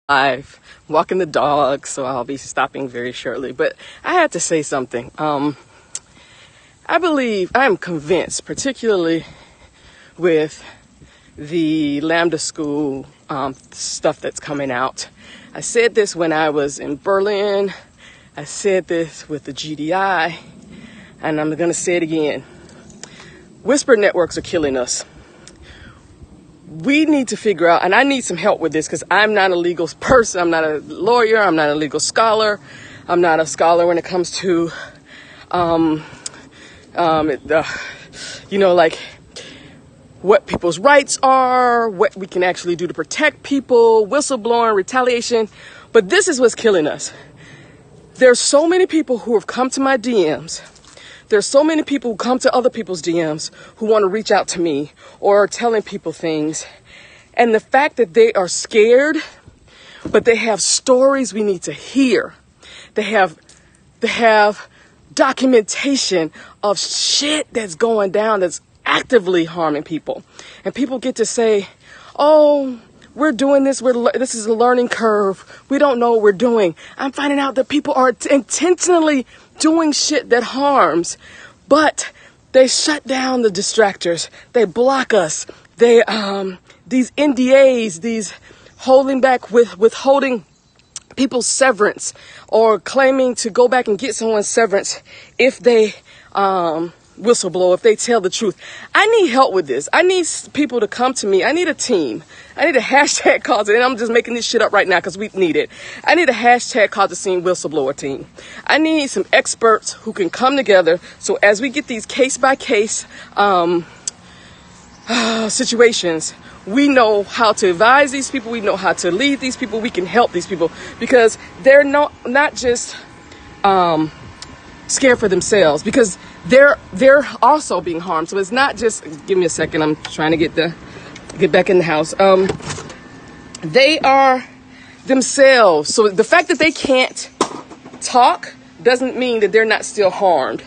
Live, walking the dog, so I'll be stopping very shortly. But I had to say something. I am convinced, particularly with the Lambda School stuff that's coming out. I said this when I was in Berlin. I said this with the GDI, and I'm going to say it again. Whisper networks are killing us. We need to figure out, and I need some help with this because I'm not a legal person. I'm not a lawyer. I'm not a legal scholar. I'm not a scholar when it comes to, like what people's rights are, what we can actually do to protect people, whistleblowing, retaliation. But this is what's killing us. There's so many people who have come to my DMs. There's so many people who come to other people's DMs who want to reach out to me or are telling people things. And the fact that they are scared, but they have stories we need to hear. They have documentation of shit that's going down that's actively harming people. And people get to say, oh, we're doing this. This is a learning curve. We don't know what we're doing. I'm finding out that people are intentionally doing shit that harms, but they shut down the distractors. They block us. They, these NDAs, these holding back withholding people's severance or claiming to go back and get someone's severance if they, whistleblow, if they tell the truth. I need help with this. I need people to come to me. I need a team. I need a hashtag cause, and I'm just making this shit up right now because we need it. I need a hashtag causeascene whistleblower team. I need some experts who can come together so as we get these case by case situations, we know how to advise these people. We know how to lead these people. We can help these people because they're not just scared for themselves, because they're also being harmed. So it's not just, give me a second, I'm trying to get back in the house. They are themselves. So the fact that they can't talk doesn't mean that they're not still harmed.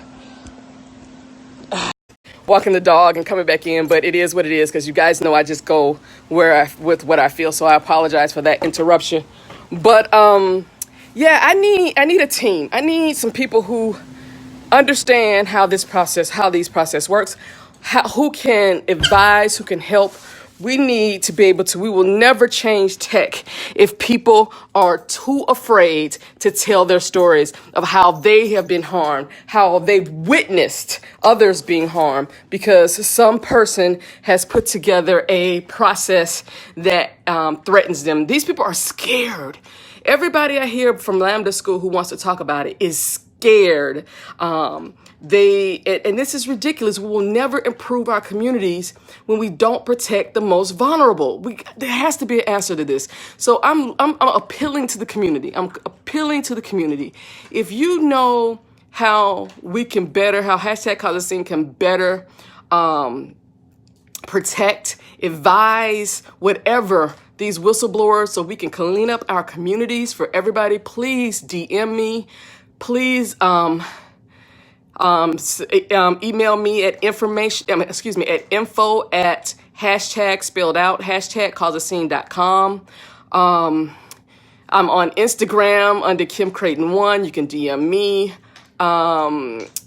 Walking the dog and coming back in, but it is what it is, because you guys know I just go with what I feel. So I apologize for that interruption. But yeah, I need a team. I need some people who understand how these process works, who can advise, who can help. We need to be able to, we will never change tech if people are too afraid to tell their stories of how they have been harmed, how they've witnessed others being harmed, because some person has put together a process that threatens them. These people are scared. Everybody I hear from Lambda School who wants to talk about it is scared. And this is ridiculous. We will never improve our communities when we don't protect the most vulnerable. There has to be an answer to this. So I'm appealing to the community. If you know how we can better, how hashtag causeascene can better protect, advise, whatever, these whistleblowers, so we can clean up our communities for everybody, please DM me. Please email me at info at hashtag spelled out hashtag causeascene.com. I'm on Instagram under Kim Creighton 1. You can DM me.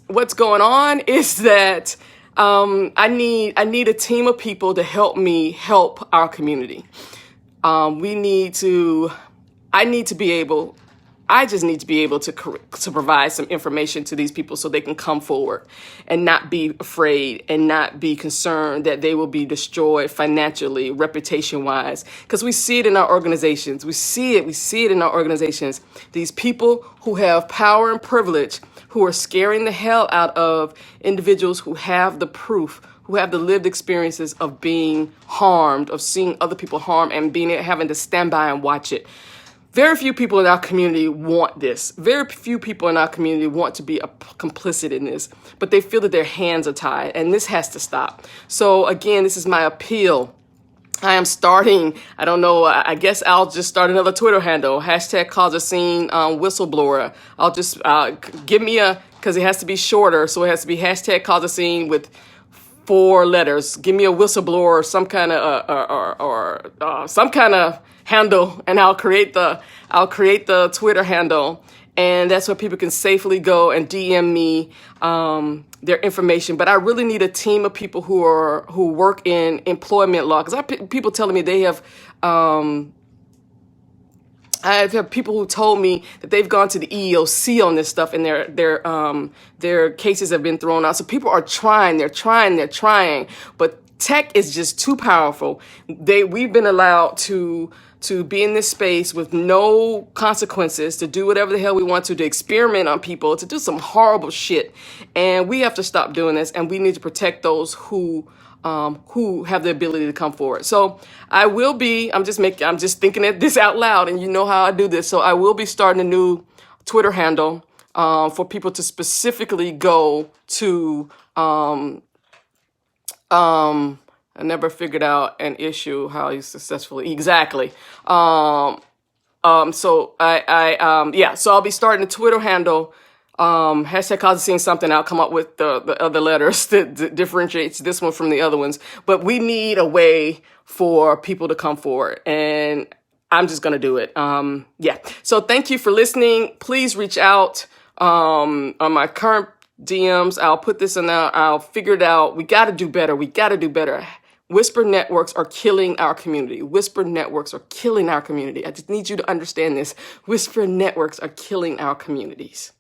What's going on is that I need a team of people to help me help our community. I just need to be able to provide some information to these people so they can come forward and not be afraid and not be concerned that they will be destroyed financially, reputation-wise. Because we see it in our organizations. We see it in our organizations. These people who have power and privilege, who are scaring the hell out of individuals who have the proof, who have the lived experiences of being harmed, of seeing other people harmed and having to stand by and watch it. Very few people in our community want this. Very few people in our community want to be complicit in this, but they feel that their hands are tied, and this has to stop. So again, this is my appeal. I am starting, I don't know, I guess I'll just start another Twitter handle, hashtag causeascene whistleblower. I'll just give me because it has to be shorter, so it has to be hashtag causeascene with 4 letters. Give me a whistleblower or some kind of some kind of handle, and I'll create the Twitter handle, and that's where people can safely go and DM me their information. But I really need a team of people who work in employment law, because people telling me they have. I've had people who told me that they've gone to the EEOC on this stuff, and their cases have been thrown out. So people are trying, they're trying, but tech is just too powerful. We've been allowed to be in this space with no consequences, to do whatever the hell we want to experiment on people, to do some horrible shit. And we have to stop doing this, and we need to protect those who have the ability to come forward. So I'm just thinking this out loud, and you know how I do this. So I will be starting a new Twitter handle for people to specifically go to. I never figured out an issue how you successfully exactly. So so I'll be starting a Twitter handle. Hashtag causeascene something. I'll come up with the other letters that differentiates this one from the other ones. But we need a way for people to come forward, and I'm just gonna do it. So thank you for listening. Please reach out on my current DMs. I'll put this in there. I'll figure it out. We got to do better. Whisper networks are killing our community. I just need you to understand this. Whisper networks are killing our communities.